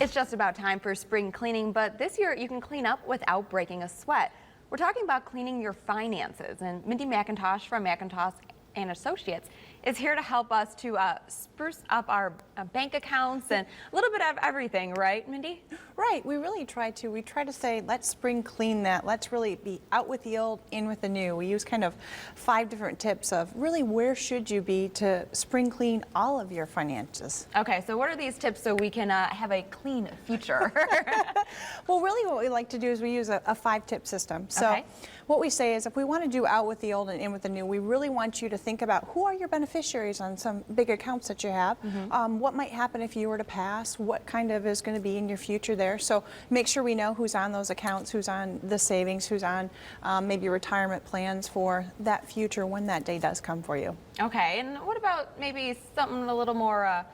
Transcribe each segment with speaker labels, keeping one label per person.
Speaker 1: It's just about time for spring cleaning, but this year you can clean up without breaking a sweat. We're talking about cleaning your finances, and Mindy McIntosh from McIntosh and Associates is here to help us to spruce up our bank accounts and a little bit of everything, right, Mindy?
Speaker 2: Right, we try to say, let's spring clean that. Let's really be out with the old, in with the new. We use kind of 5 different tips of really where should you be to spring clean all of your finances.
Speaker 1: Okay, so what are these tips so we can have a clean future?
Speaker 2: Well, really what we like to do is we use a 5-tip system. So
Speaker 1: Okay.
Speaker 2: what we say is if we want to do out with the old and in with the new, we really want you to think about who are your beneficiaries on some big accounts that you have. What might happen if you were to pass? What kind of is going to be in your future there? So make sure we know who's on those accounts, who's on the savings, who's on maybe retirement plans for that future when that day does come for you.
Speaker 1: Okay, and what about maybe something a little more,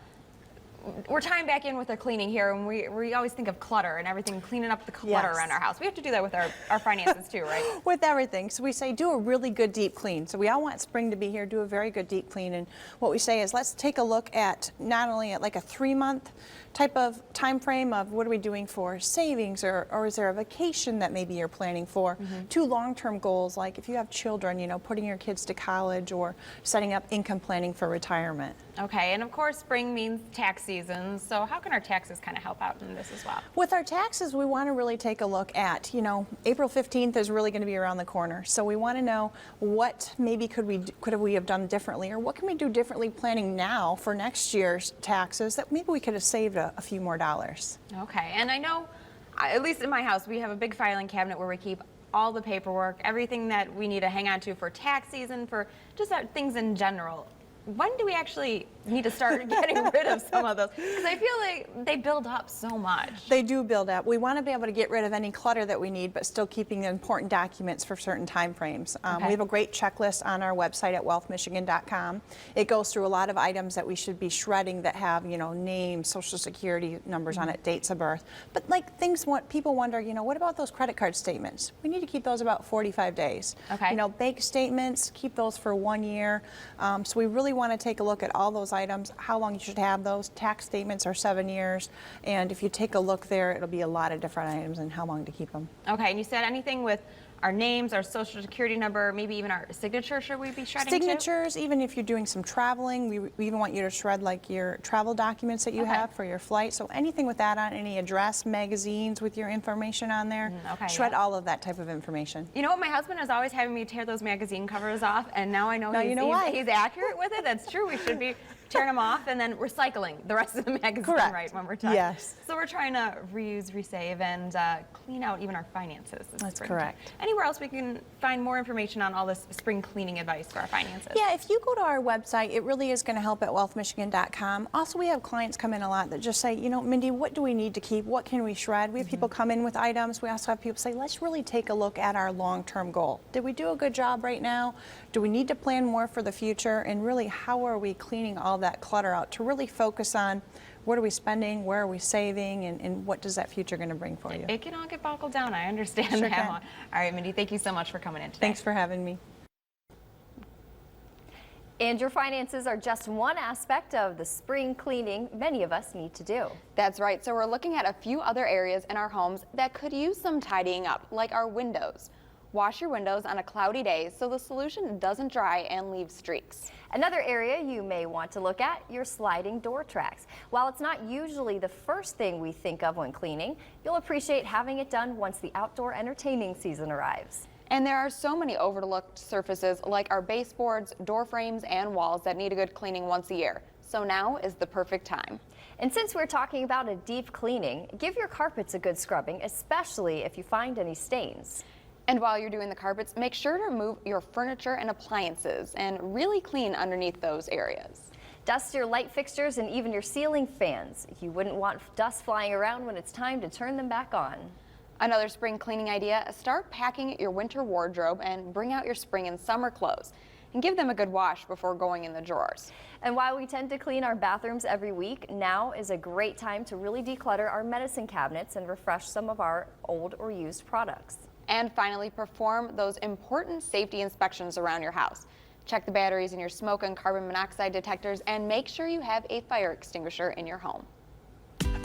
Speaker 1: we're tying back in with our cleaning here, and we always think of clutter and everything, cleaning up the clutter
Speaker 2: Yes.
Speaker 1: around our house. We have to do that with our finances too, right?
Speaker 2: With everything. So we say do a really good deep clean. So we all want spring to be here, do a very good deep clean. And what we say is let's take a look at not only at like a 3-month type of time frame of what are we doing for savings, or is there a vacation that maybe you're planning for, to long-term goals like if you have children, you know, putting your kids to college or setting up income planning for retirement.
Speaker 1: Okay, and of course spring means tax season, so how can our taxes kind of help out in this as well?
Speaker 2: With our taxes, we want to really take a look at, you know, April 15th is really going to be around the corner. So we want to know what maybe could we have done differently, or what can we do differently planning now for next year's taxes that maybe we could have saved a few more dollars.
Speaker 1: Okay, and I know, at least in my house, we have a big filing cabinet where we keep all the paperwork, everything that we need to hang on to for tax season, for just things in general. When do we actually need to start getting rid of some of those? Because I feel like they build up so much.
Speaker 2: They do build up. We want to be able to get rid of any clutter that we need, but still keeping the important documents for certain time frames.
Speaker 1: Okay.
Speaker 2: We have a great checklist on our website at wealthmichigan.com. It goes through a lot of items that we should be shredding that have, you know, names, social security numbers on it, dates of birth. But like things what people wonder, you know, what about those credit card statements? We need to keep those about 45 days.
Speaker 1: Okay.
Speaker 2: You know, bank statements, keep those for 1 year. So we really want to take a look at all those items, how long you should have those. Tax statements are 7 years, and if you take a look there, it'll be a lot of different items and how long to keep them.
Speaker 1: Okay, and you said anything with our names, our social security number, maybe even our signature, should we be shredding too?
Speaker 2: Signatures, even if you're doing some traveling, we even want you to shred like your travel documents that you
Speaker 1: Okay.
Speaker 2: have for your flight. So anything with that on, any address, magazines with your information on there,
Speaker 1: okay,
Speaker 2: shred
Speaker 1: yeah.
Speaker 2: all of that type of information.
Speaker 1: You know what, my husband is always having me tear those magazine covers off, and now I know,
Speaker 2: Now you know why.
Speaker 1: he's accurate with it. That's true. We should be tearing them off and then recycling the rest of the magazine,
Speaker 2: Correct.
Speaker 1: right, when we're done.
Speaker 2: Yes.
Speaker 1: So we're trying to reuse, resave, and clean out even our finances this
Speaker 2: That's
Speaker 1: springtime.
Speaker 2: correct.
Speaker 1: Anywhere else we can find more information on all this spring cleaning advice for our finances?
Speaker 2: Yeah, if you go to our website, it really is going to help at wealthmichigan.com. Also, we have clients come in a lot that just say, you know, Mindy, what do we need to keep? What can we shred? We have people come in with items. We also have people say, let's really take a look at our long-term goal. Did we do a good job right now? Do we need to plan more for the future? And really, how are we cleaning all that clutter out to really focus on what are we spending, where are we saving, and what does that future going to bring for you?
Speaker 1: It can all get buckled down. I understand
Speaker 2: Sure
Speaker 1: that.
Speaker 2: can.
Speaker 1: All right, Mindy, thank you so much for coming in today.
Speaker 2: Thanks for having me.
Speaker 3: And your finances are just one aspect of the spring cleaning many of us need to do.
Speaker 4: That's right. So we're looking at a few other areas in our homes that could use some tidying up, like our windows. Wash your windows on a cloudy day so the solution doesn't dry and leave streaks.
Speaker 3: Another area you may want to look at, your sliding door tracks. While it's not usually the first thing we think of when cleaning, you'll appreciate having it done once the outdoor entertaining season arrives.
Speaker 4: And there are so many overlooked surfaces like our baseboards, door frames, and walls that need a good cleaning once a year. So now is the perfect time.
Speaker 3: And since we're talking about a deep cleaning, give your carpets a good scrubbing, especially if you find any stains.
Speaker 4: And while you're doing the carpets, make sure to remove your furniture and appliances and really clean underneath those areas.
Speaker 3: Dust your light fixtures and even your ceiling fans. You wouldn't want dust flying around when it's time to turn them back on.
Speaker 4: Another spring cleaning idea, start packing your winter wardrobe and bring out your spring and summer clothes and give them a good wash before going in the drawers.
Speaker 3: And while we tend to clean our bathrooms every week, now is a great time to really declutter our medicine cabinets and refresh some of our old or used products.
Speaker 4: And finally, perform those important safety inspections around your house. Check the batteries in your smoke and carbon monoxide detectors and make sure you have a fire extinguisher in your home.